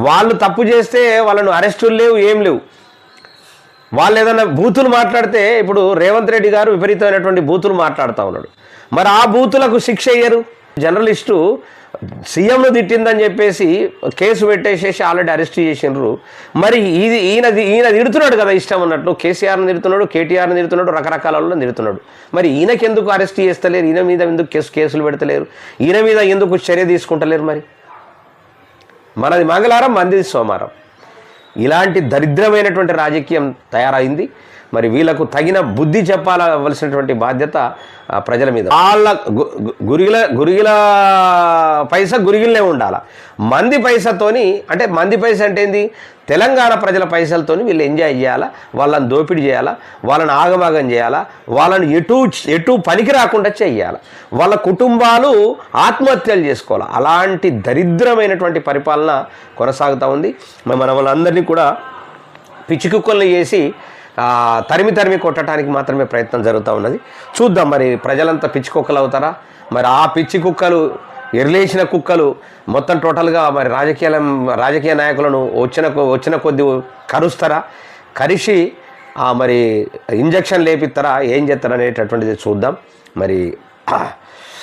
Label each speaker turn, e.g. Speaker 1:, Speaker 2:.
Speaker 1: వాళ్ళు తప్పు చేస్తే వాళ్ళను అరెస్టులు లేవు, ఏం లేవు. వాళ్ళు ఏదైనా బూతులు మాట్లాడితే, ఇప్పుడు రేవంత్ రెడ్డి గారు విపరీతమైనటువంటి బూతులు మాట్లాడుతూ ఉన్నాడు, మరి ఆ బూతులకు శిక్ష అయ్యరు. జర్నలిస్టు సీఎంను తిట్టిందని చెప్పేసి కేసు పెట్టేసేసి ఆల్రెడీ అరెస్ట్ చేసినారు. మరి ఈయన తిడుతున్నాడు కదా ఇష్టం అన్నట్లు, కేసీఆర్ని తిడుతున్నాడు, కేటీఆర్ని తిడుతున్నాడు, రకరకాల వాళ్ళని తిడుతున్నాడు. మరి ఈయనకి ఎందుకు అరెస్ట్ చేస్తలేరు, ఈయన మీద ఎందుకు కేసులు పెడతలేరు, ఈయన మీద ఎందుకు చర్య తీసుకుంటలేరు? మరి మనది మంగళవారం, మందిది సోమవారం. ఇలాంటి దరిద్రమైనటువంటి రాజకీయం తయారైంది. మరి వీళ్ళకు తగిన బుద్ధి చెప్పాలవలసినటువంటి బాధ్యత ప్రజల మీద. వాళ్ళ గురిగిల పైసా గురిగిలనే ఉండాలి. మంది పైసతోని, అంటే మంది పైస అంటే ఏంది, తెలంగాణ ప్రజల పైసలతోని వీళ్ళు ఎంజాయ్ చేయాలా, వాళ్ళని దోపిడీ చేయాలా, వాళ్ళని ఆగమాగం చేయాలా, వాళ్ళని ఎటు పనికి రాకుండా చేయాలి, వాళ్ళ కుటుంబాలు ఆత్మహత్యలు చేసుకోవాలి. అలాంటి దరిద్రమైనటువంటి పరిపాలన కొనసాగుతూ ఉంది. మన వాళ్ళందరినీ కూడా పిచ్చి కుక్కల్ని చేసి తరిమి కొట్టడానికి మాత్రమే ప్రయత్నం జరుగుతూ ఉన్నది. చూద్దాం మరి ప్రజలంతా పిచ్చి కుక్కలు అవుతారా? మరి ఆ పిచ్చి కుక్కలు, ఎర్లేసిన కుక్కలు మొత్తం టోటల్గా మరి రాజకీయ నాయకులను వచ్చిన కొద్ది కరుస్తారా, కరిసి మరి ఇంజక్షన్ లేపిస్తారా, ఏం చేస్తారనేటటువంటిది చూద్దాం. మరి